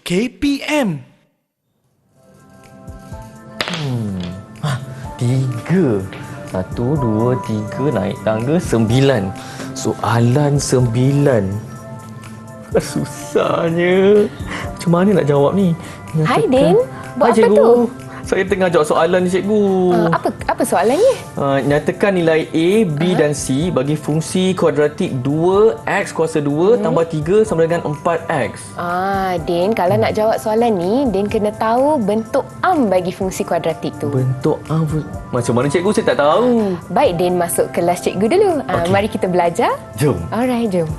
KPM. Tiga. 1, 2, 3, naik tangga 9. Soalan 9. Susahnya. Macam mana nak jawab ni? Hai Din, buat apa cikgu. tu? Saya tengah jawab soalan ni, cikgu. Apa soalannya? Nyatakan nilai A, B dan C bagi fungsi kuadratik 2x kuasa 2 tambah 3 sama dengan 4x. Din, kalau nak jawab soalan ni, Din kena tahu bentuk bagi fungsi kuadratik tu. Bentuk A macam mana, cikgu? Saya tak tahu. Baik, Din masuk kelas cikgu dulu. Okey. Mari kita belajar. Jom. Alright, jom.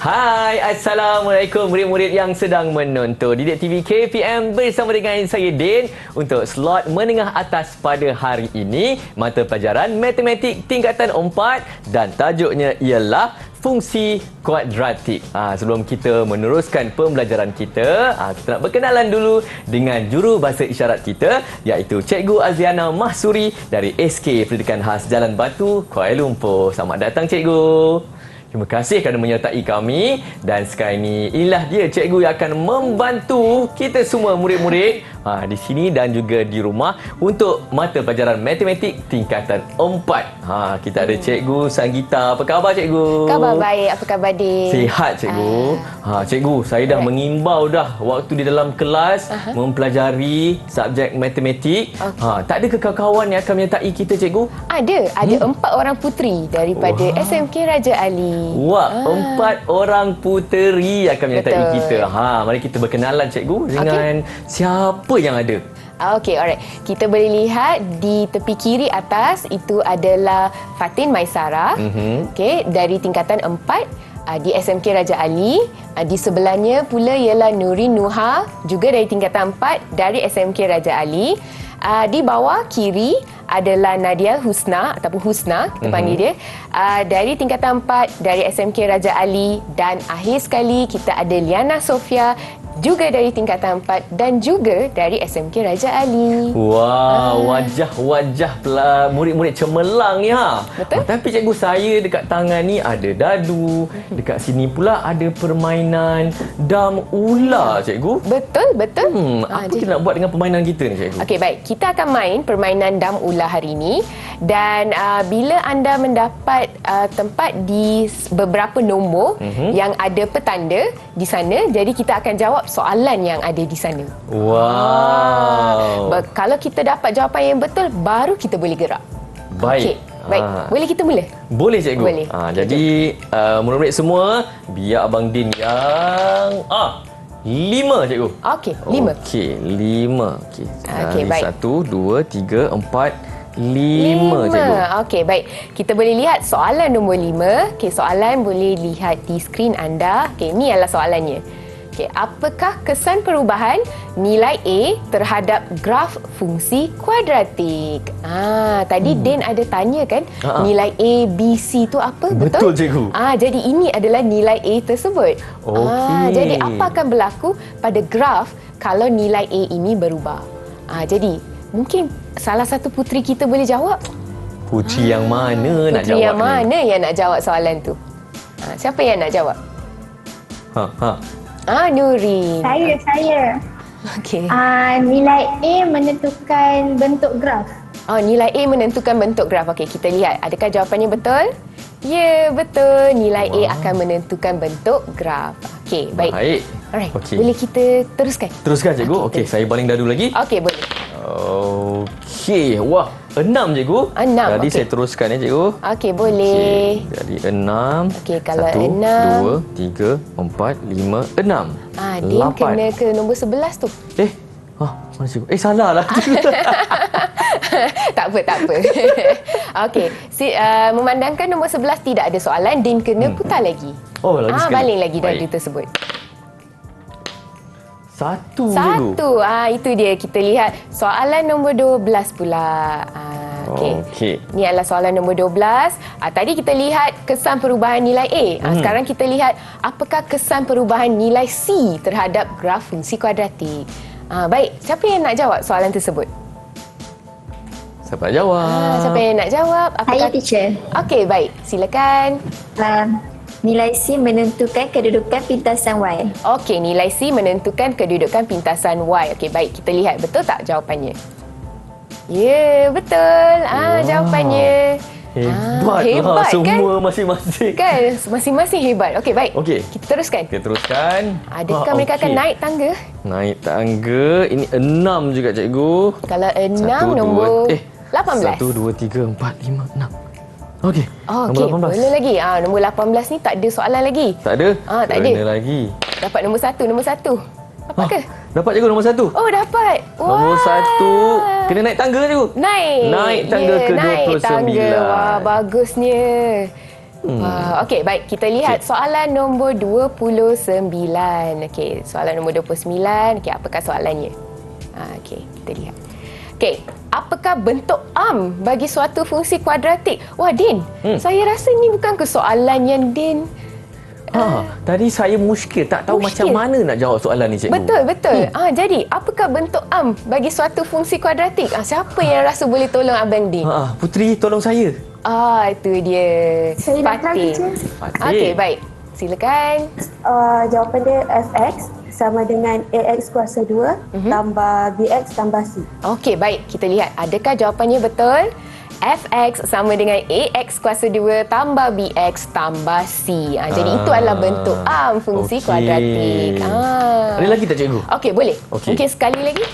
Hai, Assalamualaikum murid-murid yang sedang menonton Didik TV KPM bersama dengan saya Din untuk slot menengah atas pada hari ini, mata pelajaran Matematik tingkatan 4 dan tajuknya ialah fungsi kuadratik. Sebelum kita meneruskan pembelajaran kita, kita nak berkenalan dulu dengan juru bahasa isyarat kita, iaitu Cikgu Aziana Mahsuri dari SK Pendidikan Khas Jalan Batu, Kuala Lumpur. Selamat datang, Cikgu. Terima kasih kerana menyertai kami, dan sekarang ini inilah dia cikgu yang akan membantu kita semua murid-murid di sini dan juga di rumah untuk mata pelajaran Matematik tingkatan 4. Kita ada Cikgu Sanggita. Apa khabar, Cikgu? Khabar baik. Apa khabar, Din? Sihat, Cikgu. Cikgu, saya dah mengimbau dah waktu di dalam kelas mempelajari subjek matematik. Tak ada kawan-kawan yang akan menyertai kita, Cikgu? Ada 4 orang puteri daripada SMK Raja Ali. Wah, 4 orang puteri akan menyertai Betul. kita. Mari kita berkenalan, cikgu, dengan siapa yang ada. Okey, alright. Kita boleh lihat di tepi kiri atas itu adalah Fatin Maisara. Okey, dari tingkatan 4 di SMK Raja Ali. Di sebelahnya pula ialah Nurin Nuha, juga dari tingkatan 4 dari SMK Raja Ali. Di bawah kiri adalah Nadia Husna ataupun Husna, kita panggil dia, dari tingkatan 4 dari SMK Raja Ali. Dan akhir sekali kita ada Liana Sofia, juga dari tingkatan 4 dan juga dari SMK Raja Ali. Wah, wajah-wajah murid-murid cemerlang ya. Betul. Tapi cikgu, saya dekat tangan ni ada dadu, dekat sini pula ada permainan dam ular, cikgu. Betul. Apa kita nak buat dengan permainan kita ni, cikgu? Okey, baik. Kita akan main permainan dam ular hari ini. Dan bila anda mendapat tempat di beberapa nombor yang ada petanda di sana, jadi kita akan jawab soalan yang ada di sana. Wow. Kalau kita dapat jawapan yang betul, baru kita boleh gerak. Baik. Okey, baik. Boleh kita mula? Boleh, cikgu. Boleh. Jadi murid-murid semua, biar Abang Din yang 5, cikgu. Okey, 5. Okey, 5. Okey. Okey, baik. 1, 2, 3, 4, 5, cikgu. Okey, baik. Kita boleh lihat soalan nombor 5. Okey, soalan boleh lihat di skrin anda. Okey, ini adalah soalannya. Okey, apakah kesan perubahan nilai A terhadap graf fungsi kuadratik? Tadi Din ada tanya kan, nilai A, B, C tu apa? Betul, cikgu. Jadi ini adalah nilai A tersebut. Okey. Jadi apa akan berlaku pada graf kalau nilai A ini berubah? Jadi mungkin salah satu puteri kita boleh jawab. Puteri yang mana nak jawab Puteri yang ni? mana yang nak jawab soalan tu? Siapa yang nak jawab? Nurin. Saya. Okey. Nilai A menentukan bentuk graf. Nilai A menentukan bentuk graf. Okey, kita lihat. Adakah jawapannya betul? Ya, betul. Nilai A akan menentukan bentuk graf. Okey, baik. Alright. Okey. Boleh kita teruskan? Teruskan, cikgu. Okey, saya baling dadu lagi. Okey, boleh. Okey. Wah, 6, cikgu. 6. Jadi okey. saya teruskan ya, cikgu. Okey, boleh. Okey, jadi 6. Okey, kalau 1, 6. 2, 3, 4, 5, 6. Din kena ke nombor 11 tu. Mana cikgu? Salah lah. Tak apa. Okey, memandangkan nombor 11 tidak ada soalan, Din kena putar lagi. Lagi sekali. Baling lagi dadu Baik. tersebut. Satu cikgu. Satu. Itu dia. Kita lihat soalan nombor 12 pula. Okey. Ni adalah soalan nombor 12. Tadi kita lihat kesan perubahan nilai A. Sekarang kita lihat apakah kesan perubahan nilai C terhadap graf fungsi kuadratik. Baik, siapa yang nak jawab soalan tersebut? Siapa nak jawab? Siapa yang nak jawab? Saya teacher. Okey, baik. Silakan. Nilai C menentukan kedudukan pintasan Y. Okey, nilai C menentukan kedudukan pintasan Y. Okey, baik. Kita lihat betul tak jawapannya? Ya, betul. Jawapannya. Hebat kan? Semua masing-masing. Kan? Masing-masing hebat. Okey, baik. Okey. Kita teruskan. Kita teruskan. Adakah mereka akan naik tangga? Naik tangga. Ini 6 juga cikgu. Kalau 6 nombor 18. 1, 2, 3, 4, 5, 6. Okey. Okey, boleh lagi. Nombor 18 ni tak ada soalan lagi. Tak ada? Tak ada. Kena lagi. Dapat nombor 1. Dapat ke? Dapat cikgu nombor 1. Oh, dapat. Nombor 1. Kena naik tangga cikgu. Naik tangga ke naik 29. Tangga. Wah, bagusnya. Okey, baik. Kita lihat soalan nombor 29. Okey, soalan nombor 29. Okey, apakah soalannya? Okey, kita lihat. Okey, apakah bentuk bagi suatu fungsi kuadratik? Wah, Din, saya rasa ni bukan ke soalan yang Din... Tadi saya muskil. Tak tahu macam mana nak jawab soalan ni cikgu. Betul. Jadi, apakah bentuk bagi suatu fungsi kuadratik? Siapa yang rasa boleh tolong Abang Din? Putri, tolong saya. Itu dia. Saya nak try, teacher. Okey, baik. Silakan. Jawapan dia fx sama dengan ax kuasa 2 tambah bx tambah c. Okey, baik. Kita lihat. Adakah jawapannya betul? Fx sama dengan AX kuasa 2 tambah BX tambah C. Jadi itu adalah bentuk fungsi kuadratik. Ada lagi tak cikgu? Okey, boleh. Okey. Mungkin sekali lagi.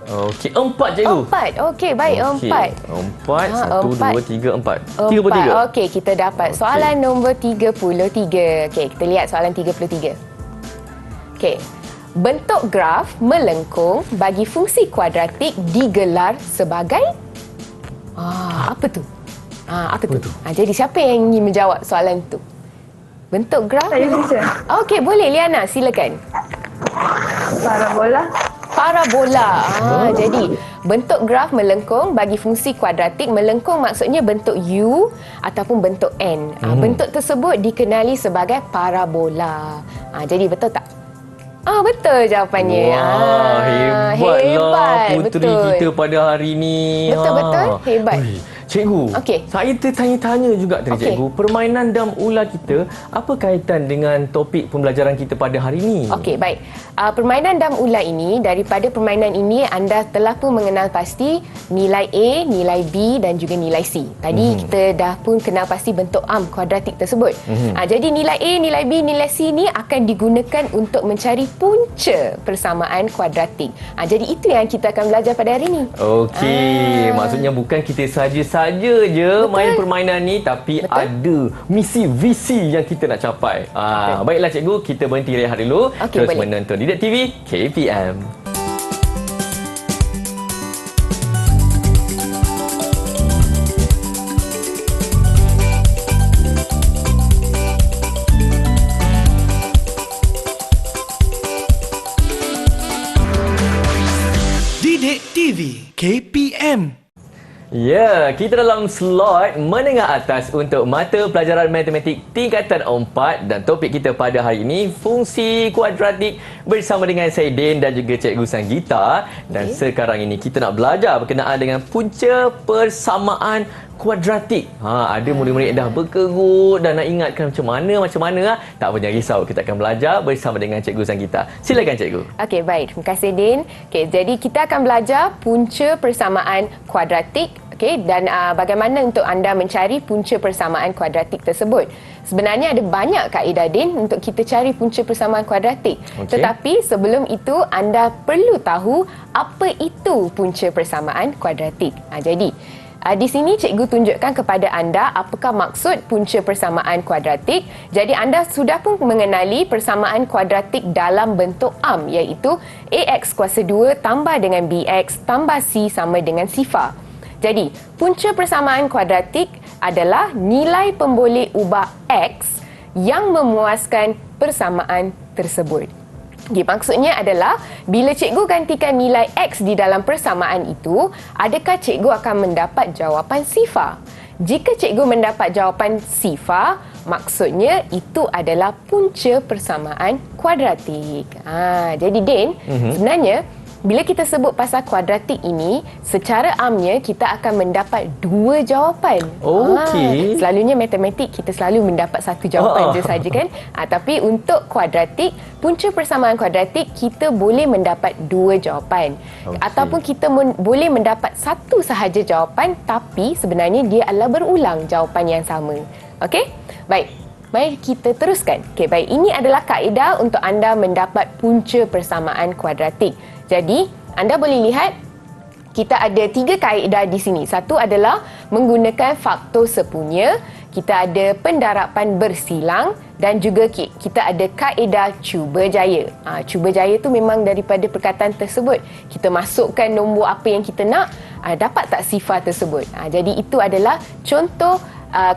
Okey, 4 cikgu. 4. Okey, baik. 4. 4, 1, 2, 3, 4. 33. Okey, kita dapat soalan nombor 33. Okey, kita lihat soalan 33. Okey. Bentuk graf melengkung bagi fungsi kuadratik digelar sebagai apa tu? Apa tu? Jadi siapa yang ingin menjawab soalan tu? Bentuk graf? Saya teacher. Okey, boleh Liana, silakan. Parabola. Jadi bentuk graf melengkung bagi fungsi kuadratik. Melengkung maksudnya bentuk U ataupun bentuk N. Bentuk tersebut dikenali sebagai parabola. Jadi betul tak? Betul jawapannya. Wah, hebatlah putri betul. kita pada hari ni. Betul. Hebat. Cikgu, saya tertanya-tanya juga tadi cikgu, permainan dam ular kita apa kaitan dengan topik pembelajaran kita pada hari ini? Okey, baik. Permainan dam ular ini, daripada permainan ini anda telah pun mengenal pasti nilai A, nilai B dan juga nilai C. Tadi kita dah pun kenal pasti bentuk kuadratik tersebut. Jadi nilai A, nilai B, nilai C ni akan digunakan untuk mencari punca persamaan kuadratik. Jadi itu yang kita akan belajar pada hari ini. Okey, maksudnya bukan kita saja je main permainan ni, tapi ada misi visi yang kita nak capai. Baiklah cikgu, kita berhenti rehat dulu. Terus boleh menonton Didik TV KPM. Didik TV KPM. Ya, kita dalam slot menengah atas untuk mata pelajaran matematik tingkatan 4 dan topik kita pada hari ini fungsi kuadratik bersama dengan saya Din dan juga Cikgu Sanggita. Dan sekarang ini kita nak belajar berkenaan dengan punca persamaan kuadratik. Ada murid-murid dah berkerut dan nak ingatkan macam mana. Tak apa, jangan risau. Kita akan belajar bersama dengan Cikgu Sanggita. Silakan Cikgu. Okey, baik. Terima kasih Din. Okey, jadi kita akan belajar punca persamaan kuadratik. Okey, dan bagaimana untuk anda mencari punca persamaan kuadratik tersebut. Sebenarnya ada banyak kaedah Din untuk kita cari punca persamaan kuadratik. Tetapi sebelum itu anda perlu tahu apa itu punca persamaan kuadratik. Jadi di sini cikgu tunjukkan kepada anda apakah maksud punca persamaan kuadratik. Jadi anda sudah pun mengenali persamaan kuadratik dalam bentuk iaitu AX kuasa 2 tambah dengan BX tambah C sama dengan sifar. Jadi punca persamaan kuadratik adalah nilai pemboleh ubah X yang memuaskan persamaan tersebut. Okay, maksudnya adalah bila cikgu gantikan nilai X di dalam persamaan itu, adakah cikgu akan mendapat jawapan sifar? Jika cikgu mendapat jawapan sifar, maksudnya itu adalah punca persamaan kuadratik. Jadi Din, sebenarnya bila kita sebut pasal kuadratik ini, secara amnya kita akan mendapat dua jawapan. Okey. Selalunya matematik kita selalu mendapat satu jawapan je saja kan. Tapi untuk kuadratik, punca persamaan kuadratik kita boleh mendapat dua jawapan. Ataupun kita boleh mendapat satu sahaja jawapan tapi sebenarnya dia adalah berulang jawapan yang sama. Okey? Baik. Mari kita teruskan. Okey, baik. Ini adalah kaedah untuk anda mendapat punca persamaan kuadratik. Jadi, anda boleh lihat kita ada 3 kaedah di sini. Satu adalah menggunakan faktor sepunya, kita ada pendarapan bersilang dan juga kita ada kaedah cuba jaya. Cuba jaya tu memang daripada perkataan tersebut. Kita masukkan nombor apa yang kita nak, dapat tak sifar tersebut. Jadi itu adalah contoh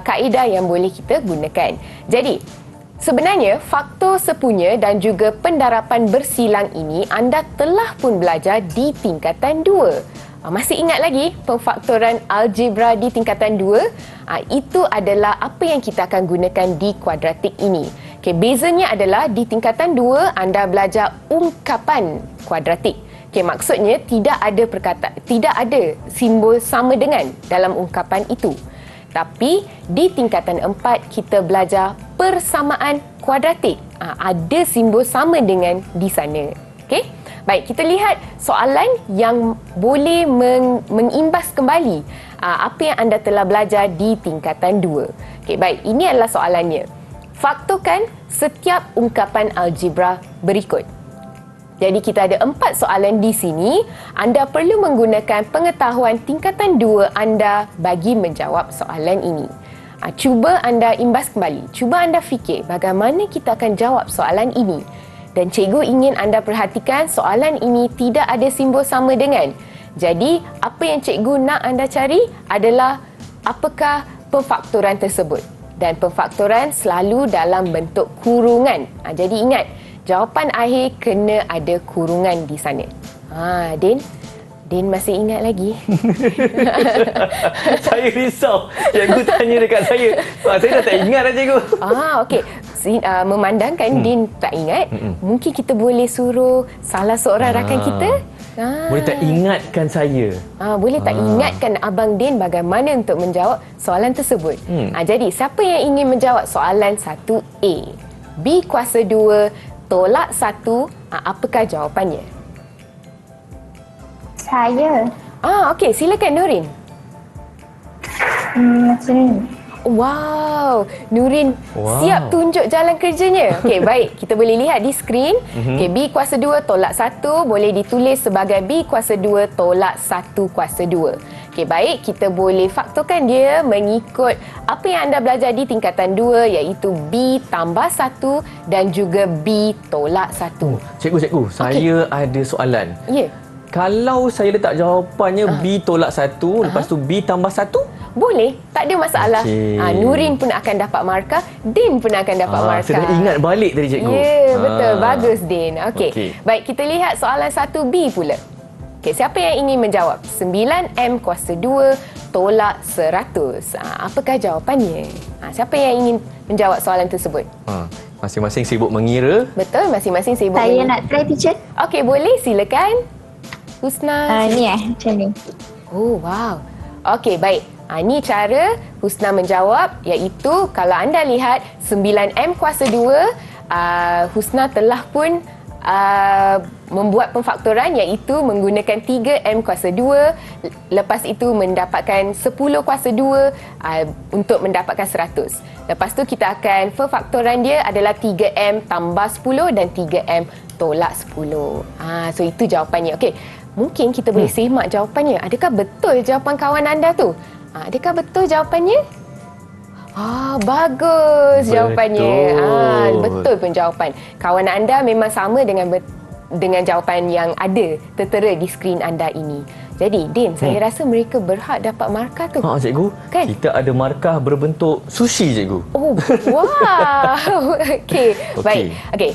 kaedah yang boleh kita gunakan. Jadi, sebenarnya faktor sepunya dan juga pendarapan bersilang ini anda telah pun belajar di tingkatan 2. Masih ingat lagi pemfaktoran algebra di tingkatan 2? Itu adalah apa yang kita akan gunakan di kuadratik ini. Okay, bezanya adalah di tingkatan 2 anda belajar ungkapan kuadratik. Okay, maksudnya tidak ada simbol sama dengan dalam ungkapan itu. Tapi di tingkatan 4 kita belajar persamaan kuadratik. Ada simbol sama dengan di sana. Okey? Baik, kita lihat soalan yang boleh mengimbas kembali apa yang anda telah belajar di tingkatan 2. Okey, baik, ini adalah soalannya. Faktorkan setiap ungkapan algebra berikut. Jadi kita ada 4 soalan di sini. Anda perlu menggunakan pengetahuan tingkatan 2 anda bagi menjawab soalan ini. Cuba anda imbas kembali. Cuba anda fikir bagaimana kita akan jawab soalan ini. Dan cikgu ingin anda perhatikan soalan ini tidak ada simbol sama dengan. Jadi apa yang cikgu nak anda cari adalah apakah pemfaktoran tersebut. Dan pemfaktoran selalu dalam bentuk kurungan. Jadi ingat, jawapan akhir kena ada kurungan di sana. Din masih ingat lagi? Saya risau. Cikgu tanya dekat saya. Saya dah tak ingat dah cikgu. Okey. Memandangkan Din tak ingat, mungkin kita boleh suruh salah seorang rakan kita. Boleh tak ingatkan saya? Boleh tak ingatkan Abang Din bagaimana untuk menjawab soalan tersebut. Jadi, siapa yang ingin menjawab soalan 1A? B kuasa 2 tolak 1, apakah jawapannya? Saya. Okey, silakan Nurin. Macam ni. Wow, Nurin siap tunjuk jalan kerjanya. Okey, baik. Kita boleh lihat di skrin. Okey, B kuasa 2 tolak 1 boleh ditulis sebagai B kuasa 2 tolak 1 kuasa 2. Okey, baik. Kita boleh faktorkan dia mengikut apa yang anda belajar di tingkatan 2 iaitu B tambah 1 dan juga B tolak 1. Cikgu, saya ada soalan. Ya. Kalau saya letak jawapannya B tolak 1, lepas tu B tambah 1? Boleh, tak ada masalah. Okey. Nurin pun akan dapat markah, Din pun akan dapat markah. Saya dah ingat balik tadi cikgu. Ya, betul. Bagus, Din. Okey. Baik, kita lihat soalan 1B pula. Okey, siapa yang ingin menjawab? 9M kuasa 2 tolak 100. Apakah jawapannya? Siapa yang ingin menjawab soalan tersebut? Masing-masing sibuk mengira. Betul, masing-masing sibuk. Saya nak try, teacher. Okey, boleh. Silakan. Husna. Ni macam ni. Oh, wow. Okey, baik. Ini cara Husna menjawab iaitu kalau anda lihat 9M kuasa 2, Husna telah pun membuat pemfaktoran iaitu menggunakan 3M kuasa 2, lepas itu mendapatkan 10 kuasa 2 untuk mendapatkan 100. Lepas tu kita akan pemfaktoran dia adalah 3M tambah 10 dan 3M tolak 10. So itu jawapannya. Okey, mungkin kita boleh semak jawapannya. Adakah betul jawapan kawan anda tu? Adakah betul jawapannya? Bagus jawapannya. Betul pun jawapan. Kawan anda memang sama dengan jawapan yang ada tertera di skrin anda ini. Jadi, Din, saya rasa mereka berhak dapat markah tu. Cikgu. Kan? Kita ada markah berbentuk sushi, cikgu. Oh, wow. Okey, baik. Okey,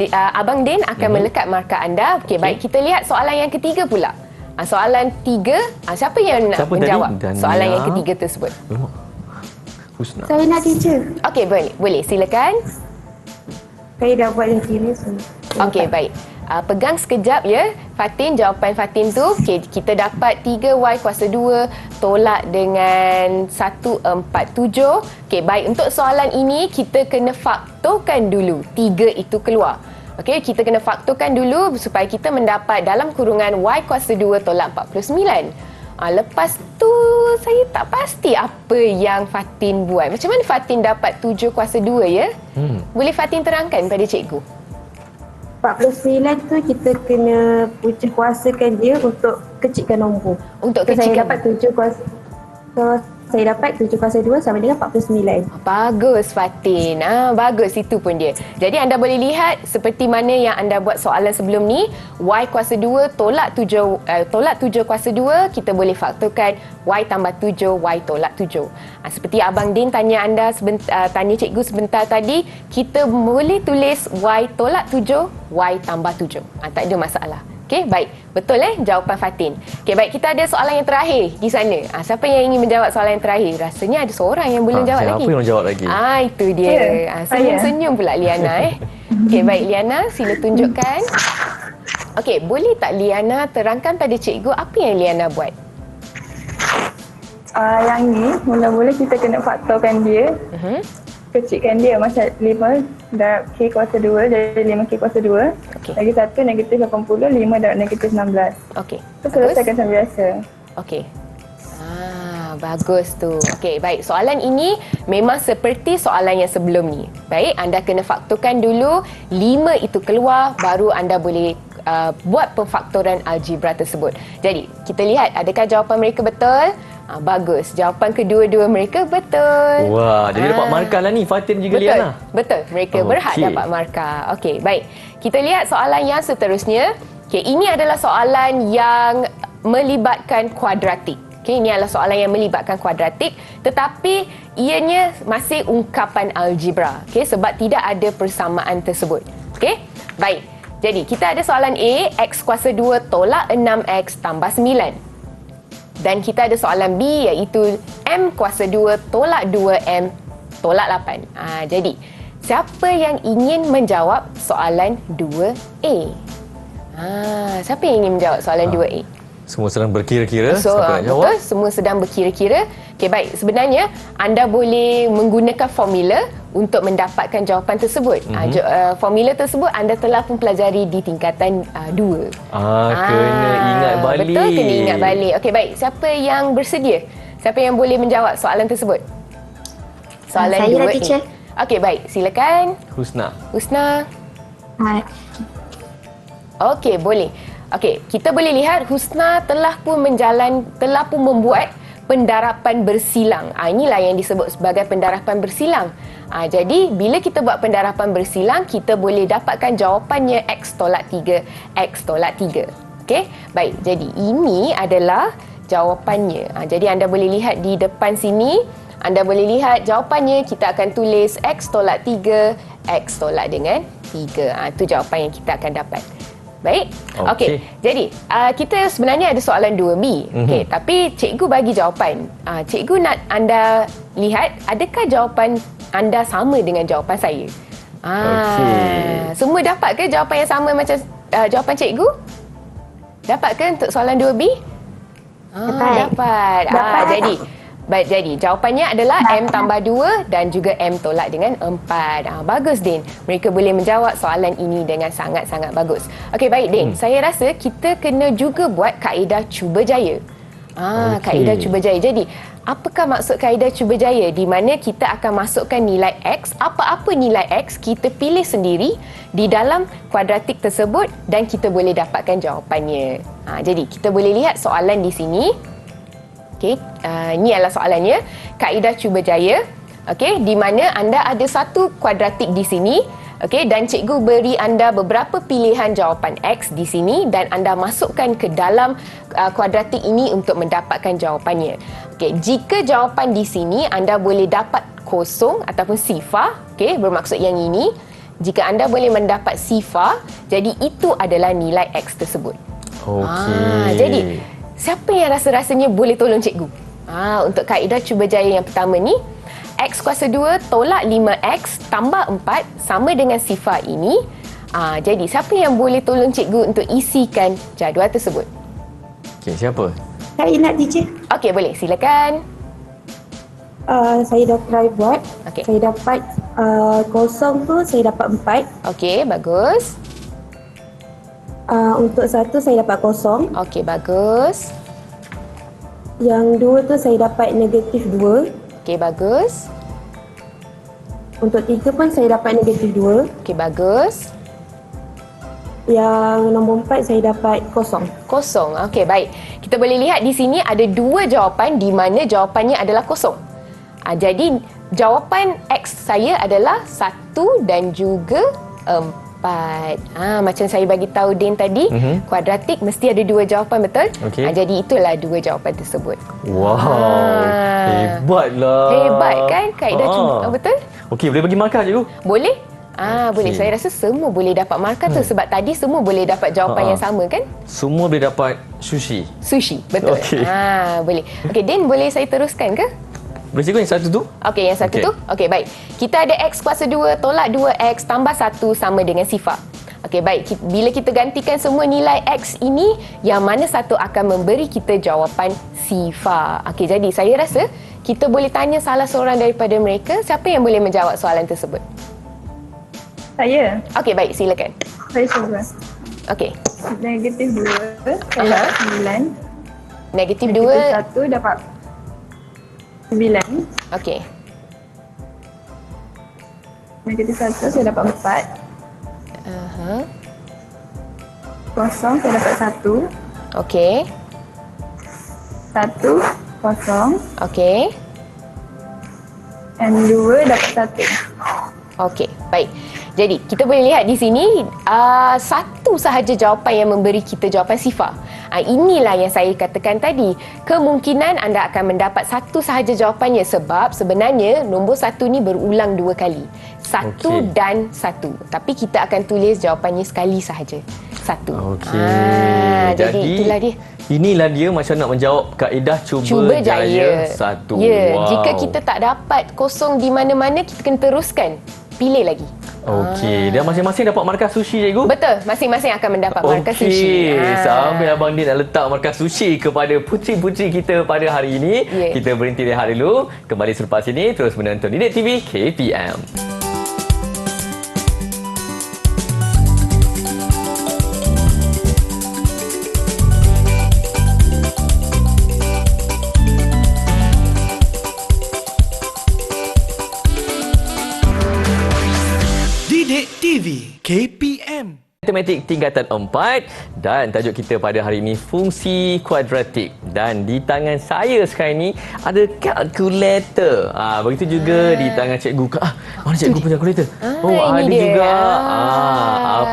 Abang Din akan melekat markah anda. Okey, baik. Kita lihat soalan yang ketiga pula. Soalan 3, siapa yang nak menjawab soalan yang ketiga tersebut? Husna. Saya nak teacher. Okey, boleh. Silakan. Saya dah buat yang kiri semua. Okey, baik. Pegang sekejap ya, Fatin. Jawapan Fatin tu, okay, kita dapat 3Y kuasa 2 tolak dengan 147. Okey, baik. Untuk soalan ini, kita kena faktorkan dulu 3 itu keluar. Okey, kita kena faktorkan dulu supaya kita mendapat dalam kurungan Y kuasa 2 tolak 49. Lepas tu, saya tak pasti apa yang Fatin buat. Macam mana Fatin dapat 7 kuasa 2 ya? Boleh Fatin terangkan pada cikgu? 49 tu kita kena punca kuasakan dia untuk kecilkan nombor. Untuk So, kecilkan saya dapat 7 kuasa. So, saya dapat 7 kuasa 2 sama dengan 49. Bagus Fatin. Bagus itu pun dia. Jadi anda boleh lihat seperti mana yang anda buat soalan sebelum ni, Y kuasa 2 tolak 7 kuasa 2, kita boleh faktorkan Y tambah 7, Y tolak 7. Seperti Abang Din tanya anda tanya cikgu sebentar tadi, kita boleh tulis Y tolak 7, Y tambah 7. Tak ada masalah. Okey, baik. Betul jawapan Fatin. Okey, baik. Kita ada soalan yang terakhir di sana. Siapa yang ingin menjawab soalan yang terakhir? Rasanya ada seorang yang belum jawab lagi. Siapa yang jawab lagi? Itu dia. Senyum-senyum pula Liana Okey, baik Liana, sila tunjukkan. Okey, boleh tak Liana terangkan pada cikgu apa yang Liana buat? Yang ni, mula-mula kita kena faktorkan dia. Kecilkan dia macam 5 darab K kuasa 2 jadi 5K kuasa 2. Okey. Lagi 1 negatif 80, 5 darab negatif 16. Okey. So, selesaikan macam biasa. Okey. Bagus tu. Okey, baik. Soalan ini memang seperti soalan yang sebelum ni. Baik, anda kena faktorkan dulu 5 itu keluar, baru anda boleh buat pemfaktoran algebra tersebut. Jadi, kita lihat adakah jawapan mereka betul? Bagus. Jawapan kedua-dua mereka betul. Wah, jadi dapat markah lah ni Fatin juga Betul. Liana. Betul. Mereka berhak dapat markah. Okey, baik. Kita lihat soalan yang seterusnya. Okey, ini adalah soalan yang melibatkan kuadratik. Okey, ini adalah soalan yang melibatkan kuadratik, tetapi ianya masih ungkapan algebra. Okey, sebab tidak ada persamaan tersebut. Okey, baik. Jadi, kita ada soalan A, X kuasa 2 tolak 6X tambah 9. Dan kita ada soalan B iaitu M kuasa 2 tolak 2M tolak 8. Jadi, siapa yang ingin menjawab soalan 2A? Siapa yang ingin menjawab soalan 2A? Semua sedang berkira-kira. Siapa nak jawab? Betul, semua sedang berkira-kira. Okey, baik. Sebenarnya, anda boleh menggunakan formula untuk mendapatkan jawapan tersebut. Formula tersebut anda telah pun pelajari di tingkatan 2. Kena ingat balik. Betul, kena ingat balik. Okey, baik. Siapa yang bersedia? Siapa yang boleh menjawab soalan tersebut? Soalan Saya 2A. lah, teacher. Okey, baik. Silakan. Husna. Okey, boleh. Okey, kita boleh lihat Husna telah pun membuat pendarapan bersilang. Inilah yang disebut sebagai pendarapan bersilang. Jadi, bila kita buat pendarapan bersilang, kita boleh dapatkan jawapannya X tolak 3, X tolak 3. Okey, baik. Jadi, ini adalah jawapannya. Jadi, anda boleh lihat di depan sini. Anda boleh lihat jawapannya, kita akan tulis X tolak 3, X tolak dengan 3. Itu jawapan yang kita akan dapat. Baik. Okey. Jadi, kita sebenarnya ada soalan 2B. Okey, tapi cikgu bagi jawapan. Cikgu nak anda lihat adakah jawapan anda sama dengan jawapan saya. Semua dapat ke jawapan yang sama macam jawapan cikgu? Dapat ke untuk soalan 2B? Dapat. Jadi jawapannya adalah M tambah 2 dan juga M tolak dengan 4. Bagus Din. Mereka boleh menjawab soalan ini dengan sangat-sangat bagus. Okey, baik Din. Saya rasa kita kena juga buat kaedah cuba jaya. Kaedah cuba jaya. Jadi, apakah maksud kaedah cuba jaya? Di mana kita akan masukkan nilai X, apa-apa nilai X kita pilih sendiri di dalam kuadratik tersebut dan kita boleh dapatkan jawapannya. Jadi, kita boleh lihat soalan di sini. Okey, ini adalah soalannya, kaedah cuba jaya. Okey, di mana anda ada satu kuadratik di sini Okey, dan cikgu beri anda beberapa pilihan jawapan X di sini dan anda masukkan ke dalam kuadratik ini untuk mendapatkan jawapannya. Okey, jika jawapan di sini anda boleh dapat kosong ataupun sifar, okey, bermaksud yang ini. Jika anda boleh mendapat sifar, jadi itu adalah nilai X tersebut. Okey. Jadi, siapa yang rasa-rasanya boleh tolong cikgu? Untuk kaedah cuba jaya yang pertama ni, X kuasa 2 tolak 5X tambah 4 sama dengan sifar ini. Jadi, siapa yang boleh tolong cikgu untuk isikan jadual tersebut? Okey, siapa? Saya nak teacher. Okey, boleh. Silakan. Saya dah try buat. Okey. Saya dapat kosong tu saya dapat 4. Okey, bagus. Untuk 1 saya dapat kosong. Okey, bagus. Yang 2 tu saya dapat negatif 2. Okey, bagus. Untuk 3 pun saya dapat negatif 2. Okey, bagus. Yang nombor 4 saya dapat kosong. Kosong. Okey, baik. Kita boleh lihat di sini ada 2 jawapan di mana jawapannya adalah kosong. Jadi, jawapan X saya adalah 1 dan juga 4. Macam saya bagi tahu Din tadi, kuadratik mesti ada 2 jawapan, betul? Okey. Jadi, itulah 2 jawapan tersebut. Wow, hebatlah. Hebat kan kaedah cuba, betul? Okey, boleh bagi markah cikgu? Boleh? Boleh. Saya rasa semua boleh dapat markah tu sebab tadi semua boleh dapat jawapan yang sama kan? Semua boleh dapat sushi. Sushi, betul. Okey. Boleh. Okey, Din, boleh saya teruskan ke? Boleh cikgu yang satu tu? Okey, yang satu Okey. tu. Okey, baik. Kita ada X kuasa 2 tolak 2X tambah 1 sama dengan sifar. Okey, baik. Bila kita gantikan semua nilai X ini, yang mana satu akan memberi kita jawapan sifar. Okey, jadi saya rasa kita boleh tanya salah seorang daripada mereka. Siapa yang boleh menjawab soalan tersebut? Saya. Okey, baik. Silakan. Saya cuba. Okey. Negatif 2, saya dapat 9. Negatif Negatif 2. 1 dapat 9. Okey. Negatif 1 saya dapat 4. Kosong saya dapat 1. Okey. 1 kosong. Okey. And 2 dapat 1. Okey, baik. Jadi, kita boleh lihat di sini satu sahaja jawapan yang memberi kita jawapan sifar. Inilah yang saya katakan tadi. Kemungkinan anda akan mendapat satu sahaja jawapannya sebab sebenarnya nombor 1 ni berulang 2 kali. 1 Okey. dan 1. Tapi kita akan tulis jawapannya sekali sahaja. 1. Jadi itulah dia. Inilah dia macam nak menjawab kaedah cuba jaya 1. Ya, Wow. jika kita tak dapat kosong di mana-mana, kita kena teruskan. Pilih lagi. Okey, dan masing-masing dapat markah sushi cikgu? Betul, masing-masing akan mendapat markah sushi. Sambil Abang Din nak letak markah sushi kepada puteri-puteri kita pada hari ini. Ya. Kita berhenti rehat dulu. Kembali selepas ini terus menonton Didik TV KPM. Didik TV KPM. Matematik tingkatan 4 dan tajuk kita pada hari ini fungsi kuadratik, dan di tangan saya sekarang ni ada kalkulator. Begitu juga di tangan cikgu. Mana cikgu punya kalkulator? ini ada dia. juga.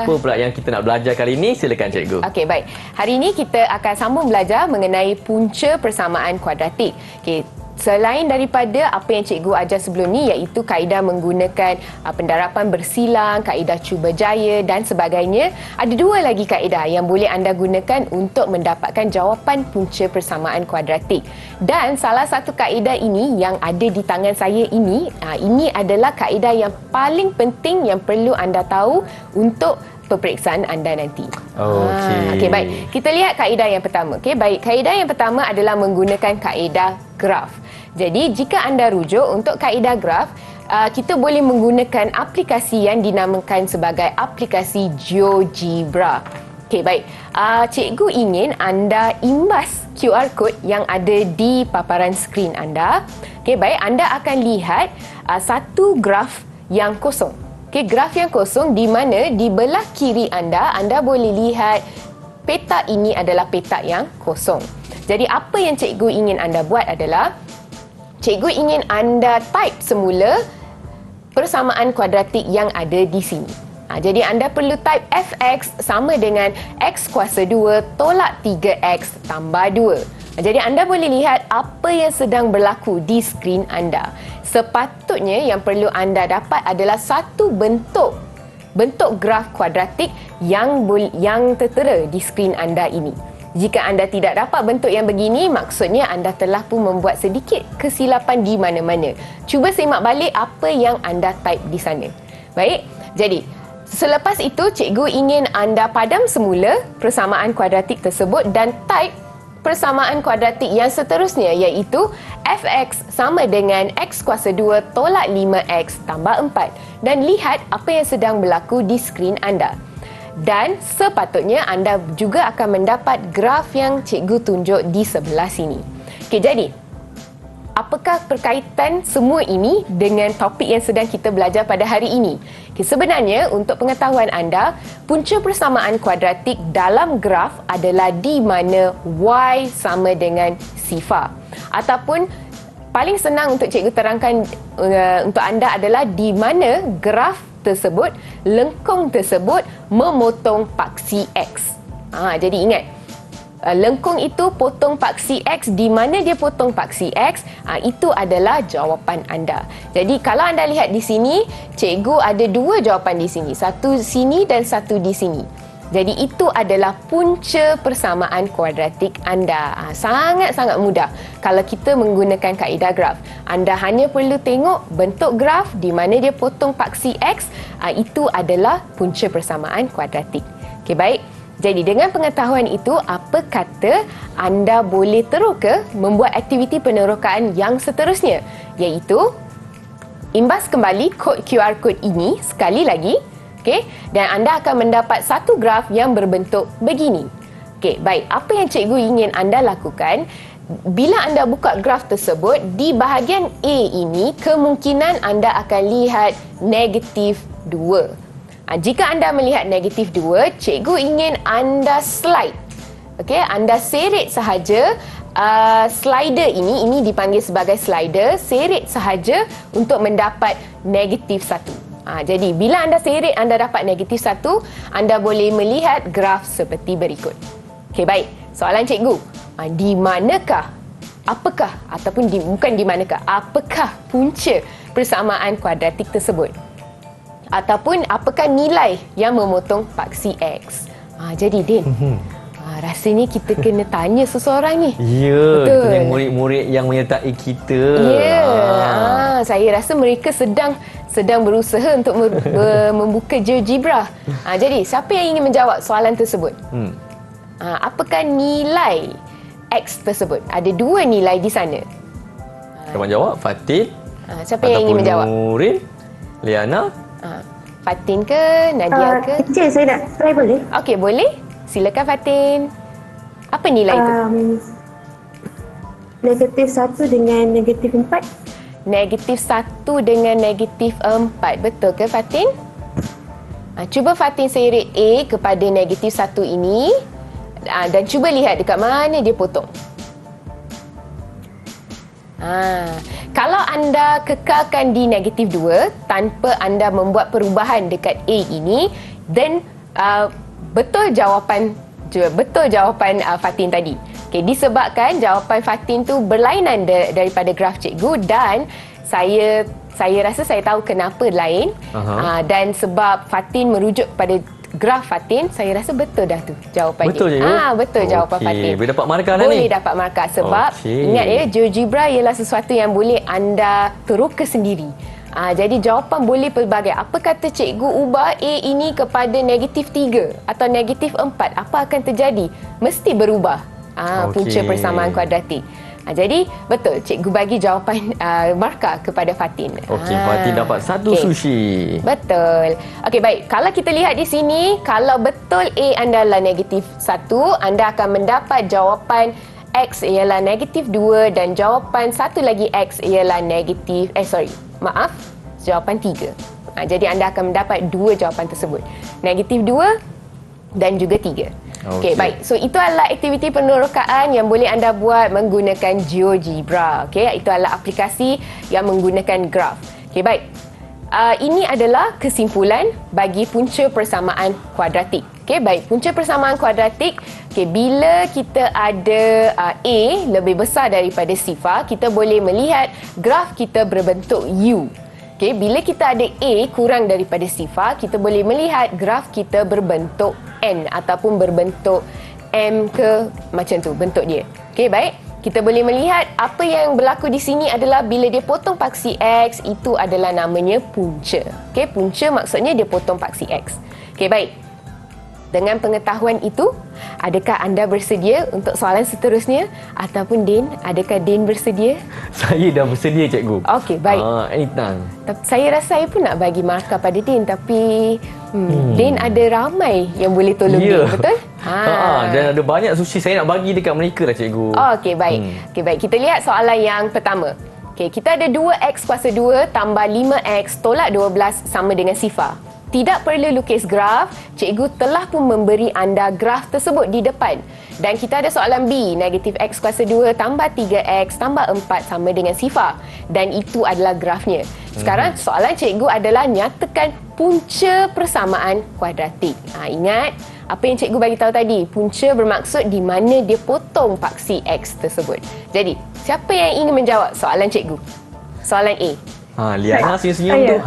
Apa pula yang kita nak belajar kali ini? Silakan cikgu. Okey, baik. Hari ini kita akan sambung belajar mengenai punca persamaan kuadratik. Okey, selain daripada apa yang cikgu ajar sebelum ni, iaitu kaedah menggunakan pendarapan bersilang, kaedah cuba jaya dan sebagainya, ada 2 lagi kaedah yang boleh anda gunakan untuk mendapatkan jawapan punca persamaan kuadratik. Dan salah satu kaedah ini yang ada di tangan saya ini adalah kaedah yang paling penting yang perlu anda tahu untuk peperiksaan anda nanti. Okey, baik. Kita lihat kaedah yang pertama. Okey, baik. Kaedah yang pertama adalah menggunakan kaedah graf. Jadi, jika anda rujuk untuk kaedah graf, kita boleh menggunakan aplikasi yang dinamakan sebagai aplikasi GeoGebra. Okey, baik. Cikgu ingin anda imbas QR code yang ada di paparan skrin anda. Okey, baik. Anda akan lihat satu graf yang kosong. Okey, graf yang kosong di mana di belah kiri anda boleh lihat peta ini adalah peta yang kosong. Jadi apa yang cikgu ingin anda buat adalah cikgu ingin anda type semula persamaan kuadratik yang ada di sini. Jadi anda perlu type fx sama dengan x kuasa 2 tolak 3x tambah 2. Jadi anda boleh lihat apa yang sedang berlaku di skrin anda. Sepatutnya yang perlu anda dapat adalah satu bentuk graf kuadratik yang tertera di skrin anda ini. Jika anda tidak dapat bentuk yang begini, maksudnya anda telah pun membuat sedikit kesilapan di mana-mana. Cuba semak balik apa yang anda type di sana. Baik, jadi selepas itu cikgu ingin anda padam semula persamaan kuadratik tersebut dan type persamaan kuadratik yang seterusnya, iaitu fx sama dengan x kuasa 2 tolak 5x tambah 4 dan lihat apa yang sedang berlaku di skrin anda. Dan sepatutnya anda juga akan mendapat graf yang cikgu tunjuk di sebelah sini. Okey, jadi apakah perkaitan semua ini dengan topik yang sedang kita belajar pada hari ini? Okay, sebenarnya untuk pengetahuan anda, punca persamaan kuadratik dalam graf adalah di mana y sama dengan sifar. Ataupun paling senang untuk cikgu terangkan untuk anda adalah di mana graf tersebut, lengkung tersebut memotong paksi x. Jadi ingat, lengkung itu potong paksi X. Di mana dia potong paksi X, itu adalah jawapan anda. Jadi kalau anda lihat di sini, cikgu ada dua jawapan di sini. Satu sini dan satu di sini. Jadi itu adalah punca persamaan kuadratik anda. Sangat-sangat mudah kalau kita menggunakan kaedah graf. Anda hanya perlu tengok bentuk graf di mana dia potong paksi X. Itu adalah punca persamaan kuadratik. Okey, baik. Jadi dengan pengetahuan itu, apa kata anda boleh teroka membuat aktiviti penerokaan yang seterusnya, iaitu imbas kembali kod QR Code ini sekali lagi, okey, dan anda akan mendapat satu graf yang berbentuk begini. Okey, baik, apa yang cikgu ingin anda lakukan, bila anda buka graf tersebut, di bahagian A ini kemungkinan anda akan lihat negatif 2. Jika anda melihat negatif 2, cikgu ingin anda slide. Okey, anda seret sahaja slider ini dipanggil sebagai slider, seret sahaja untuk mendapat negatif 1. Jadi bila anda seret, anda dapat negatif 1, anda boleh melihat graf seperti berikut. Okey, baik. Soalan cikgu, di manakah, apakah ataupun bukan di manakah, apakah punca persamaan kuadratik tersebut? Ataupun apakah nilai yang memotong paksi X? Jadi Din, rasanya kita kena tanya seseorang ni. Ya, kita murid-murid yang menyertai kita. Ya, saya rasa mereka sedang berusaha untuk membuka GeoGebra. Jadi siapa yang ingin menjawab soalan tersebut? Apakah nilai X tersebut? Ada dua nilai di sana. Siapa jawab? Fatin? Siapa yang ingin menjawab? Nurin? Liana? Fatin ke? Nadia ke? Encik, saya nak try boleh? Okey, boleh. Silakan Fatin. Apa nilai itu? Negatif 1 dengan negatif 4. Negatif 1 dengan negatif 4. Betul ke Fatin? Cuba Fatin seret A kepada negatif 1 ini dan cuba lihat dekat mana dia potong. Kalau anda kekalkan di negatif 2 tanpa anda membuat perubahan dekat A ini, then betul jawapan Fatin tadi. Okay, disebabkan jawapan Fatin tu berlainan daripada graf cikgu, dan saya rasa saya tahu kenapa lain. Dan sebab Fatin merujuk pada graf Fatin, saya rasa betul dah tu jawapan betul dia. Betul jawapan Fatin. Boleh dapat markah dah ni? Boleh dapat markah sebab ingat ya, GeoGebra ialah sesuatu yang boleh anda teroka sendiri. Jadi jawapan boleh pelbagai. Apa kata cikgu ubah A ini kepada negatif 3 atau negatif 4? Apa akan terjadi? Mesti berubah punca persamaan kuadratik. Jadi betul, cikgu bagi jawapan markah kepada Fatin. Okey, Fatin dapat satu sushi. Betul. Okey, baik. Kalau kita lihat di sini, kalau betul A anda adalah negatif 1, anda akan mendapat jawapan X ialah negatif 2 dan jawapan satu lagi X ialah negatif, jawapan 3. Jadi anda akan mendapat dua jawapan tersebut. Negatif 2 dan juga 3. Okey, baik. So itu adalah aktiviti penerokaan yang boleh anda buat menggunakan GeoGebra. Okey, itu adalah aplikasi yang menggunakan graf. Okey, baik. ini adalah kesimpulan bagi punca persamaan kuadratik. Okey, baik. Punca persamaan kuadratik, bila kita ada A lebih besar daripada sifar, kita boleh melihat graf kita berbentuk U. Okey, bila kita ada A kurang daripada sifar, kita boleh melihat graf kita berbentuk N ataupun berbentuk M ke macam tu bentuk dia. Okey, baik. Kita boleh melihat apa yang berlaku di sini adalah bila dia potong paksi X, itu adalah namanya punca. Okey, punca maksudnya dia potong paksi X. Okey, baik. Dengan pengetahuan itu, adakah anda bersedia untuk soalan seterusnya? Ataupun Din, adakah Din bersedia? Saya dah bersedia, cikgu. Okey, baik. Anytime. Saya rasa saya pun nak bagi markah pada Din, tapi Din ada ramai yang boleh tolong Din, betul? Dan ada banyak sushi saya nak bagi dekat mereka lah, cikgu. Okey, baik. Okey, baik. Kita lihat soalan yang pertama. Okey, kita ada 2x kuasa 2 tambah 5x tolak 12 sama dengan sifar. Tidak perlu lukis graf, cikgu telah pun memberi anda graf tersebut di depan. Dan kita ada soalan B, negatif x kuasa 2 tambah 3x tambah 4 sama dengan sifar. Dan itu adalah grafnya. Sekarang soalan cikgu adalah nyatakan punca persamaan kuadratik. Ingat, apa yang cikgu bagi tahu tadi, punca bermaksud di mana dia potong paksi x tersebut. Jadi, siapa yang ingin menjawab soalan cikgu? Soalan A. Liana senyum-senyum tu.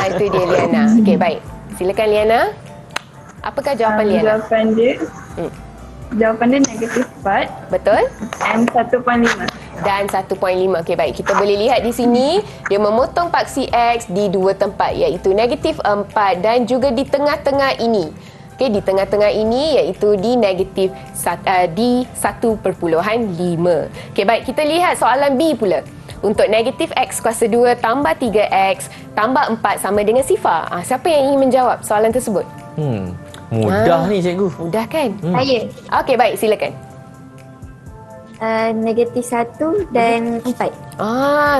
Itu dia Liana. Okey, baik. Silakan Liana. Apakah jawapan Liana? Jawapan dia negatif 4. Betul? M 1.5. Dan 1.5. Okey, baik. Kita boleh lihat di sini, dia memotong paksi X di dua tempat, iaitu negatif 4 dan juga di tengah-tengah ini. Okey, di tengah-tengah ini iaitu di negatif di 1.5. Okey, baik. Kita lihat soalan B pula. Untuk negatif x kuasa 2 tambah 3x tambah 4 sama dengan sifar. Siapa yang ingin menjawab soalan tersebut? Mudah ni, cikgu. Mudah kan? Saya. Okey, baik. Silakan. Negatif 1 dan 4.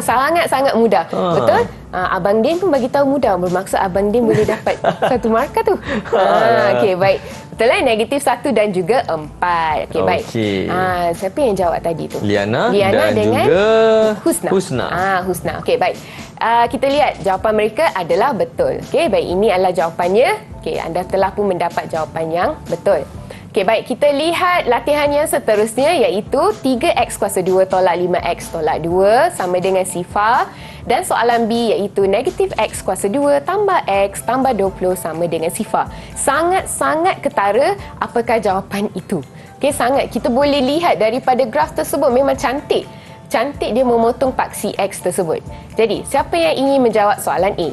Sangat-sangat mudah. Betul? Abang Din pun bagi tahu mudah. Bermaksud Abang Din boleh dapat satu markah tu. Okey, baik. Betul lah, negatif 1 dan juga 4. Okey, baik. Siapa yang jawab tadi tu? Liana dan dengan juga Husna. Husna. Okey, baik. Kita lihat jawapan mereka adalah betul. Okey, baik. Ini adalah jawapannya. Okey, anda telah pun mendapat jawapan yang betul. Okey, baik. Kita lihat latihan yang seterusnya iaitu 3x kuasa 2 tolak 5x tolak 2 sama dengan sifar. Dan soalan B iaitu negatif x kuasa 2 tambah x tambah 20 sama dengan sifar. Sangat-sangat ketara apakah jawapan itu. Okey, sangat. Kita boleh lihat daripada graf tersebut memang cantik. Cantik dia memotong paksi x tersebut. Jadi, siapa yang ingin menjawab soalan A?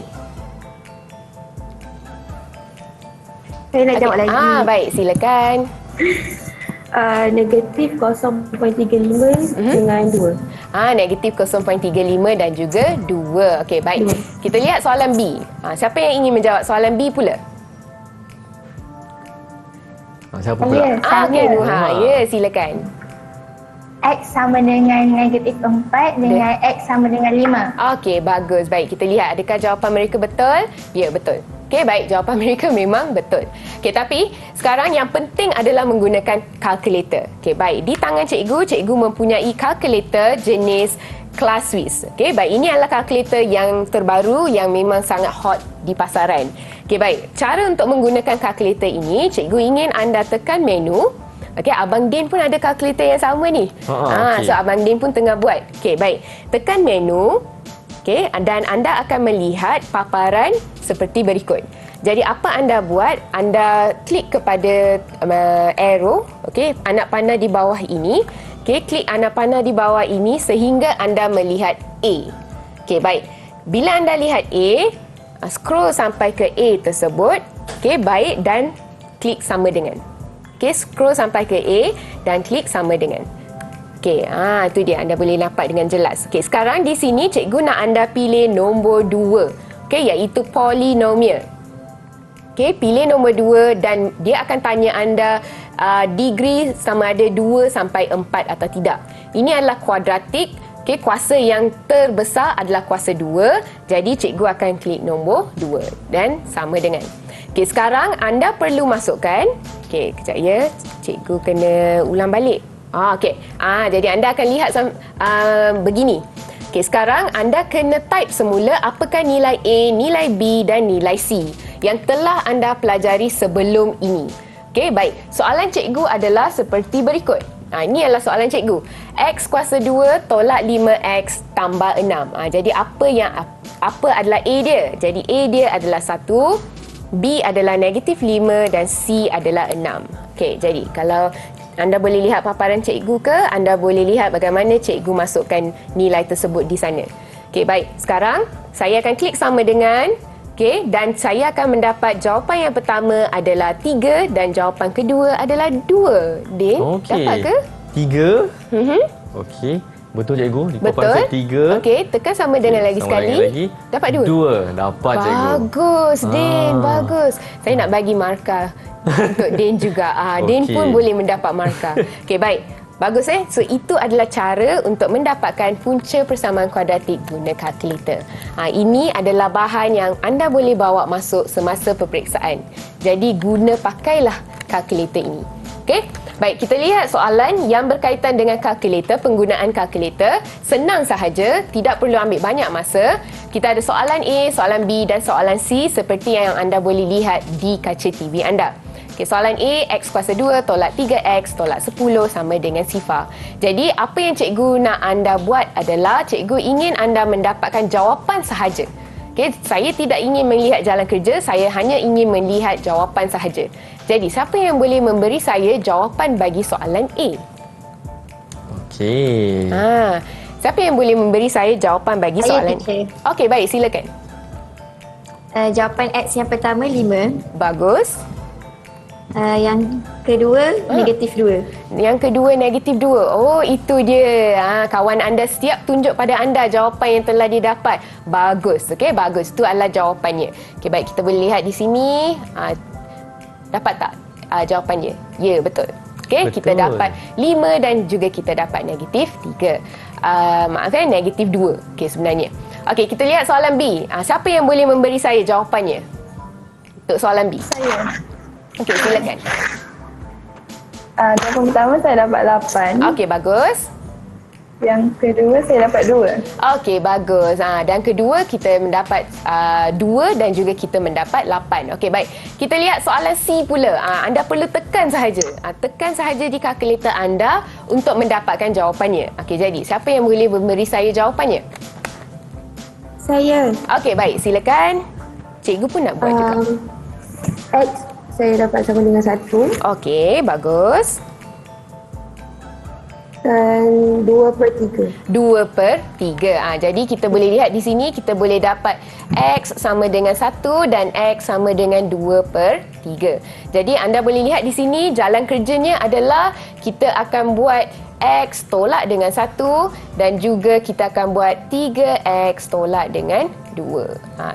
Saya nak jawab lagi. Baik, silakan. Negatif 0.35 dengan 2. Negatif 0.35 dan juga 2. Okey, baik. Kita lihat soalan B. Siapa yang ingin menjawab soalan B pula? Siapa pula? Okey, Nuha. Ya, silakan. X sama dengan negatif 4 dengan X sama dengan 5. Okey, bagus. Baik, kita lihat adakah jawapan mereka betul? Ya, betul. Okey, baik. Jawapan mereka memang betul. Okey, tapi sekarang yang penting adalah menggunakan kalkulator. Okey, baik. Di tangan cikgu mempunyai kalkulator jenis Class Swiss. Okey, baik. Ini adalah kalkulator yang terbaru yang memang sangat hot di pasaran. Okey, baik. Cara untuk menggunakan kalkulator ini, cikgu ingin anda tekan menu. Okey, Abang Din pun ada kalkulator yang sama ni. Okay. So, Abang Din pun tengah buat. Okey, baik. Tekan menu. Okey, dan anda akan melihat paparan seperti berikut. Jadi apa anda buat? Anda klik kepada arrow, okey, anak panah di bawah ini. Okey, klik anak panah di bawah ini sehingga anda melihat A. Okey, baik. Bila anda lihat A, scroll sampai ke A tersebut. Okey, baik, dan klik sama dengan. Okey, scroll sampai ke A dan klik sama dengan. Okey, itu dia, anda boleh nampak dengan jelas. Okey, sekarang di sini cikgu nak anda pilih nombor 2. Okey, iaitu polinomial. Okey, pilih nombor 2 dan dia akan tanya anda degree sama ada 2 sampai 4 atau tidak. Ini adalah kuadratik. Okey, kuasa yang terbesar adalah kuasa 2. Jadi cikgu akan klik nombor 2 dan sama dengan. Okey, sekarang anda perlu masukkan. Okey, kejap ya. Cikgu kena ulang balik. Okey. Jadi anda akan lihat begini. Okey, sekarang anda kena type semula apakah nilai A, nilai B dan nilai C yang telah anda pelajari sebelum ini. Okey, baik. Soalan cikgu adalah seperti berikut. Ini adalah soalan cikgu. X kuasa 2 tolak 5X tambah 6. Jadi apa adalah A dia? Jadi A dia adalah 1, B adalah negatif 5 dan C adalah 6. Okey, jadi kalau anda boleh lihat paparan cikgu ke, anda boleh lihat bagaimana cikgu masukkan nilai tersebut di sana. Okey, baik. Sekarang saya akan klik sama dengan, okey, dan saya akan mendapat jawapan yang pertama adalah 3 dan jawapan kedua adalah 2. Din, dapat ke? 3. Okey. Betul cikgu. Di paparan Betul. saya 3. Okey, tekan sama dengan lagi sama sekali. dengan lagi. Dapat 2. 2. Dapat cikgu. Bagus, Din. Bagus. Saya nak bagi markah untuk Din juga. Din Okey. pun boleh mendapat markah. Okey, baik. Bagus So itu adalah cara untuk mendapatkan punca persamaan kuadratik guna kalkulator. Ini adalah bahan yang anda boleh bawa masuk semasa peperiksaan. Jadi pakailah kalkulator ini. Okey? Baik, kita lihat soalan yang berkaitan dengan kalkulator, penggunaan kalkulator. Senang sahaja, tidak perlu ambil banyak masa. Kita ada soalan A, soalan B dan soalan C seperti yang anda boleh lihat di kaca TV anda. Okay, soalan A, X kuasa 2 tolak 3X tolak 10 sama dengan sifar. Jadi, apa yang cikgu nak anda buat adalah cikgu ingin anda mendapatkan jawapan sahaja. Okay, saya tidak ingin melihat jalan kerja, saya hanya ingin melihat jawapan sahaja. Jadi, siapa yang boleh memberi saya jawapan bagi soalan A? Okey. Siapa yang boleh memberi saya jawapan bagi soalan A? Okey, baik, silakan. Jawapan X yang pertama 5. Bagus. Yang kedua negatif 2. Yang kedua negatif 2. Oh, itu dia. Kawan anda setiap tunjuk pada anda jawapan yang telah didapat. Bagus. Okey, bagus. Itu adalah jawapannya. Okey, baik, kita boleh lihat di sini. Dapat tak jawapannya? Ya, betul. Okey, kita dapat 5 dan juga kita dapat negatif 3. Negatif 2. Okey, sebenarnya. Okey, kita lihat soalan B. Siapa yang boleh memberi saya jawapannya untuk soalan B? Saya. Okey, silakan. Jawapan pertama saya dapat 8. Okey, bagus. Yang kedua saya dapat 2. Okey, bagus. Dan kedua kita mendapat 2 dan juga kita mendapat 8. Okey, baik. Kita lihat soalan C pula. Anda perlu tekan sahaja. Tekan sahaja di kalkulator anda untuk mendapatkan jawapannya. Okey, jadi siapa yang boleh memberi saya jawapannya? Saya. Okey, baik. Silakan. Cikgu pun nak buat juga. X saya dapat sama dengan 1 Okey, bagus. dan 2/3. 2/3. Jadi kita boleh lihat di sini kita boleh dapat X sama dengan 1 dan X sama dengan 2/3. Jadi anda boleh lihat di sini jalan kerjanya adalah kita akan buat X tolak dengan 1 dan juga kita akan buat 3X tolak dengan 2.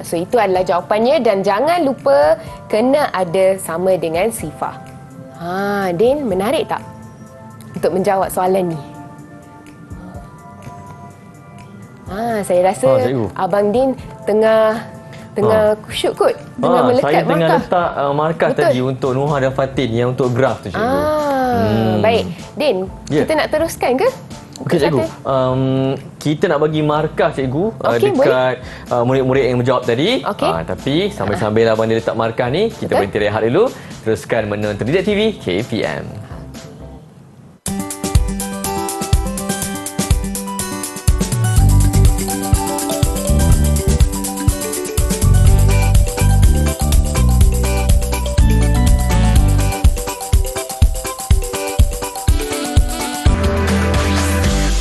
So itu adalah jawapannya dan jangan lupa kena ada sama dengan sifar. Din, menarik tak untuk menjawab soalan ni? Saya rasa Abang Din tengah kusyuk kot. Tengah melekat saya tengah markah. letak markah Betul. tadi untuk Nuha dan Fatin yang untuk graf tu cikgu. Baik. Din, kita nak teruskan ke? Okey cikgu, kita nak bagi markah cikgu dekat murid-murid yang menjawab tadi. Tapi sambil-sambil abang dia letak markah ni, kita berhenti rehat dulu. Teruskan menonton Didik TV KPM.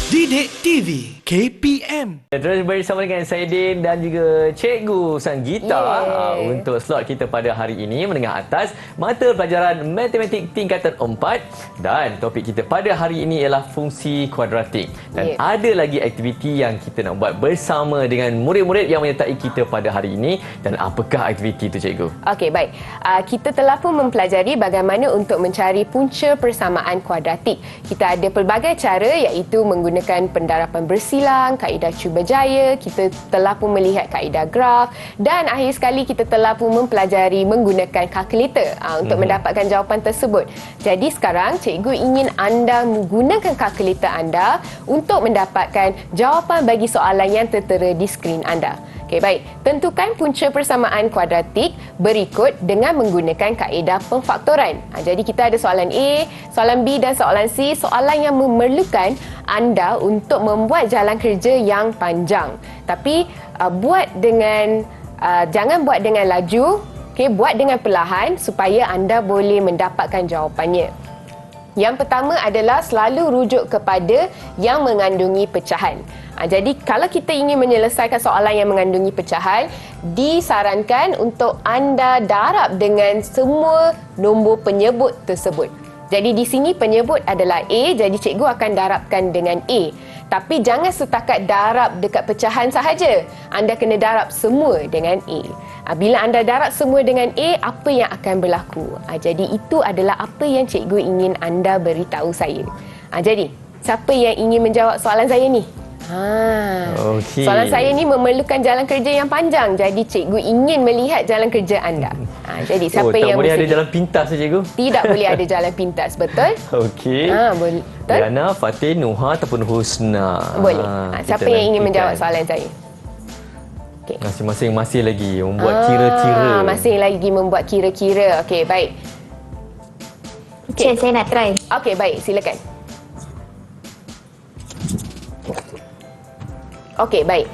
Didik TV KPM. Terus bersama dengan saya Din dan juga Cikgu Sanggita untuk slot kita pada hari ini menengah atas mata pelajaran matematik tingkatan 4 dan topik kita pada hari ini ialah fungsi kuadratik dan ada lagi aktiviti yang kita nak buat bersama dengan murid-murid yang menyertai kita pada hari ini. Dan apakah aktiviti itu Cikgu? Okey, baik. Kita telah pun mempelajari bagaimana untuk mencari punca persamaan kuadratik. Kita ada pelbagai cara iaitu menggunakan pendarapan bersilang, kaedah kaedah Cubajaya, kita telah pun melihat kaedah graf dan akhir sekali kita telah pun mempelajari menggunakan kalkulator untuk mendapatkan jawapan tersebut. Jadi sekarang cikgu ingin anda menggunakan kalkulator anda untuk mendapatkan jawapan bagi soalan yang tertera di skrin anda. Okey, baik. Tentukan punca persamaan kuadratik berikut dengan menggunakan kaedah pemfaktoran. Jadi kita ada soalan A, soalan B dan soalan C, soalan yang memerlukan anda untuk membuat jalan kerja yang panjang. Tapi jangan buat dengan laju, okey, buat dengan perlahan supaya anda boleh mendapatkan jawapannya. Yang pertama adalah selalu rujuk kepada yang mengandungi pecahan. Jadi kalau kita ingin menyelesaikan soalan yang mengandungi pecahan, disarankan untuk anda darab dengan semua nombor penyebut tersebut. Jadi di sini penyebut adalah A, jadi cikgu akan darabkan dengan A. Tapi jangan setakat darab dekat pecahan sahaja. Anda kena darab semua dengan A. Bila anda darab semua dengan A, apa yang akan berlaku? Jadi itu adalah apa yang cikgu ingin anda beritahu saya. Jadi, siapa yang ingin menjawab soalan saya ni? Okey. Soalan saya ni memerlukan jalan kerja yang panjang. Jadi cikgu ingin melihat jalan kerja anda. Jadi siapa tak yang boleh ada bersedia? jalan pintas cikgu? Tidak boleh ada jalan pintas, betul? Okey. Betul. Liana, Fatin, Nuha ataupun Husna. Boleh. Siapa yang ingin menjawab soalan saya? Masing-masing masih lagi membuat kira-kira. Masih lagi membuat kira-kira. Okey, baik. Teacher, saya nak try. Okey, baik. Silakan. Okey, baik.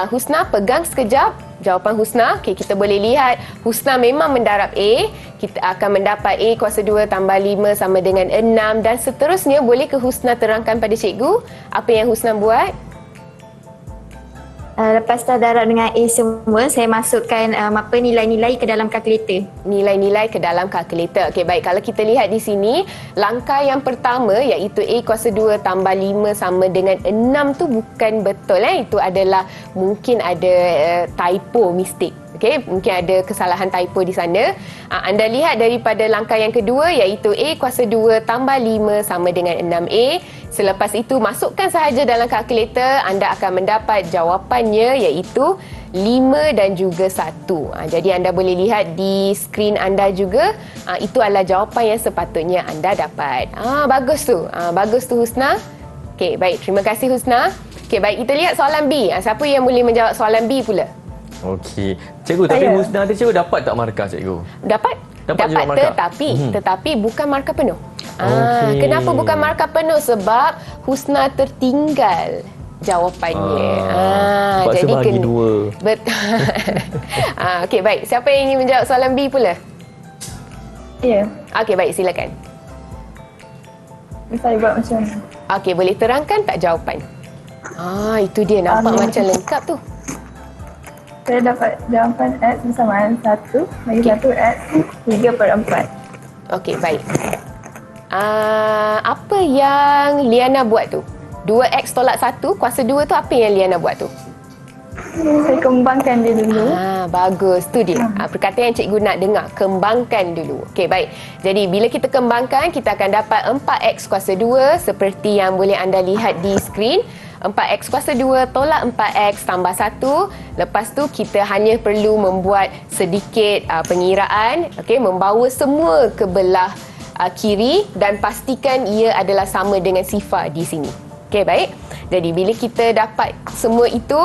Husna, pegang sekejap. Jawapan Husna. Okey, kita boleh lihat Husna memang mendarab A. Kita akan mendapat A kuasa 2 tambah 5 sama dengan 6 dan seterusnya. Boleh ke Husna terangkan pada cikgu apa yang Husna buat? Lepas dah darab dengan A semua, saya masukkan nilai-nilai ke dalam kalkulator. Nilai-nilai ke dalam kalkulator. Okey, baik. Kalau kita lihat di sini, langkah yang pertama iaitu A kuasa 2 tambah 5 sama dengan 6 tu bukan betul. Itu adalah mungkin ada typo, mistake. Okey, mungkin ada kesalahan typo di sana. Anda lihat daripada langkah yang kedua iaitu A kuasa 2 tambah 5 sama dengan 6A. Selepas itu masukkan sahaja dalam kalkulator, anda akan mendapat jawapannya iaitu 5 dan juga 1. Jadi anda boleh lihat di skrin anda juga, itu adalah jawapan yang sepatutnya anda dapat. Bagus tu. Bagus tu Husna. Okey, baik. Terima kasih Husna. Okey, baik. Kita lihat soalan B. Siapa yang boleh menjawab soalan B pula? Okey. Cikgu, tapi Husna tu cikgu dapat tak markah cikgu? Dapat juga markah? tetapi bukan markah penuh. Okey. Kenapa bukan markah penuh? Sebab Husna tertinggal jawapannya. Sebab jadi sebagi dua. Betul. Okey, baik. Siapa yang ingin menjawab soalan B pula? Ya. Okey, baik, silakan. Saya buat macam ni. Okey, boleh terangkan tak jawapan? Itu dia, nampak macam lengkap tu. Saya dapat jawapan X bersamaan 1 bagi 1 X 3/4. Okey, baik. Apa yang Liana buat tu? 2X tolak 1 kuasa 2 tu apa yang Liana buat tu? Saya kembangkan dia dulu. Bagus. Tu dia. Perkataan yang cikgu nak dengar. Kembangkan dulu. Okey, baik. Jadi, bila kita kembangkan, kita akan dapat 4X kuasa 2 seperti yang boleh anda lihat di skrin. 4X kuasa 2 tolak 4X tambah 1. Lepas tu, kita hanya perlu membuat sedikit pengiraan. Okey, membawa semua ke belah kiri dan pastikan ia adalah sama dengan sifar di sini. Okey, baik. Jadi bila kita dapat semua itu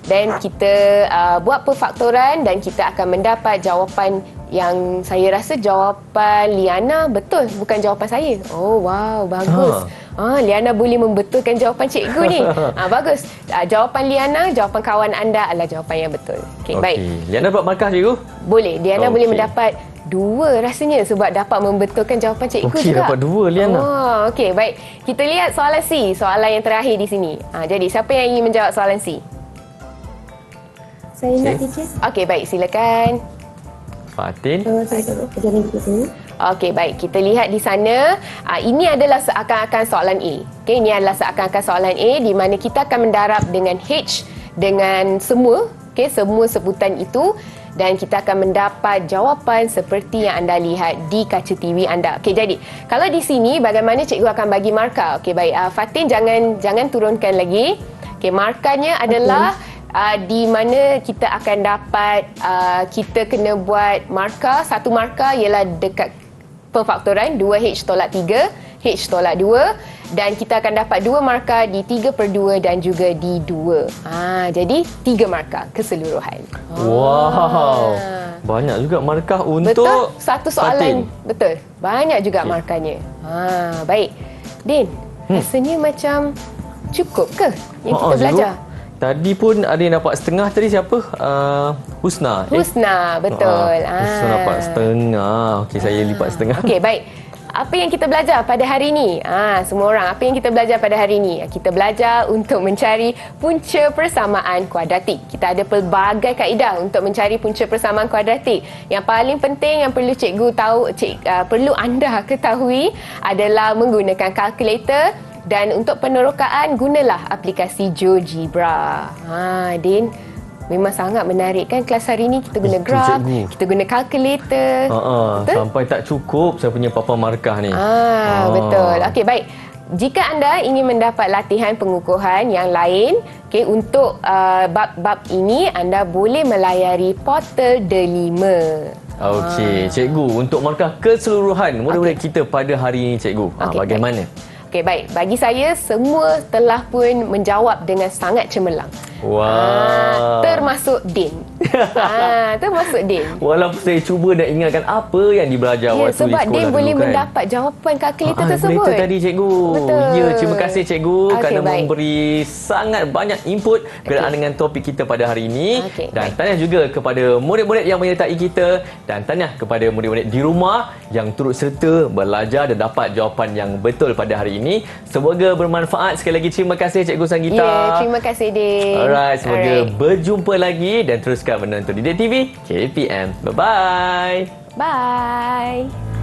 dan kita buat perfaktoran dan kita akan mendapat jawapan yang saya rasa jawapan Liana betul, bukan jawapan saya. Oh, wow, bagus. Liana boleh membetulkan jawapan cikgu ni. Bagus. Jawapan Liana, jawapan kawan anda adalah jawapan yang betul. Okey, baik. Liana dapat markah cikgu? Boleh. Liana boleh mendapat 2 rasanya sebab dapat membetulkan jawapan cikgu juga. Dapat 2 Liana. Okey, baik. Kita lihat soalan C, soalan yang terakhir di sini. Jadi, siapa yang ingin menjawab soalan C? Saya nak teacher. Okey, baik. Silakan. Fatin. Saya berjalan ke sini. Okey, baik. Kita lihat di sana. Ini adalah seakan-akan soalan A. Okey, ini adalah seakan-akan soalan A di mana kita akan mendarab dengan H dengan semua. Okey, semua sebutan itu. Dan kita akan mendapat jawapan seperti yang anda lihat di kaca TV anda. Okey, jadi kalau di sini bagaimana cikgu akan bagi markah? Okey, baik. Fatin jangan turunkan lagi. Okey, Okey, markahnya adalah di mana kita akan dapat kita kena buat markah. Satu markah ialah dekat perfaktoran 2H tolak 3, H tolak 2, dan kita akan dapat 2 markah di 3/2 dan juga di 2. Jadi 3 markah keseluruhan. Wow. Banyak juga markah untuk Betul, satu soalan. Fatin. Betul. Banyak juga markahnya. Baik. Din, rasanya macam cukup ke yang kita belajar? Tadi pun ada yang dapat setengah. Tadi siapa? Husna. Husna, betul. Husna dapat setengah. Okey, saya lipat setengah. Okey, baik. Apa yang kita belajar pada hari ini? Semua orang, apa yang kita belajar pada hari ini? Kita belajar untuk mencari punca persamaan kuadratik. Kita ada pelbagai kaedah untuk mencari punca persamaan kuadratik. Yang paling penting yang perlu cikgu tahu, perlu anda ketahui adalah menggunakan kalkulator. Dan untuk penerokaan, gunalah aplikasi GeoGebra. Din, memang sangat menarik kan kelas hari ini. Kita guna graf, kita guna kalkulator. Sampai tak cukup saya punya papan markah ni. Betul. Okey, baik. Jika anda ingin mendapat latihan pengukuhan yang lain, untuk bab-bab ini anda boleh melayari portal Delima. Okey, cikgu, untuk markah keseluruhan murid-murid kita pada hari ini, cikgu. Bagaimana? Okey, baik. Bagi saya, semua telah pun menjawab dengan sangat cemerlang. Wow. Termasuk Din. Termasuk Din. Walaupun saya cuba dan ingatkan apa yang dibelajar waktu di sekolah sebab Din dulu boleh kan. mendapat jawapan kalkulator tersebut. Kalkulator tadi, cikgu. Betul. Ya, terima kasih cikgu kerana baik. memberi sangat banyak input berkenaan dengan topik kita pada hari ini. Dan tahniah juga kepada murid-murid yang menyertai kita dan tahniah kepada murid-murid di rumah yang turut serta belajar dan dapat jawapan yang betul pada hari ini. Semoga bermanfaat. Sekali lagi terima kasih Cikgu Sanggita. Terima kasih Din. Alright, semoga berjumpa lagi dan teruskan menonton Didik TV KPM. Bye-bye. Bye.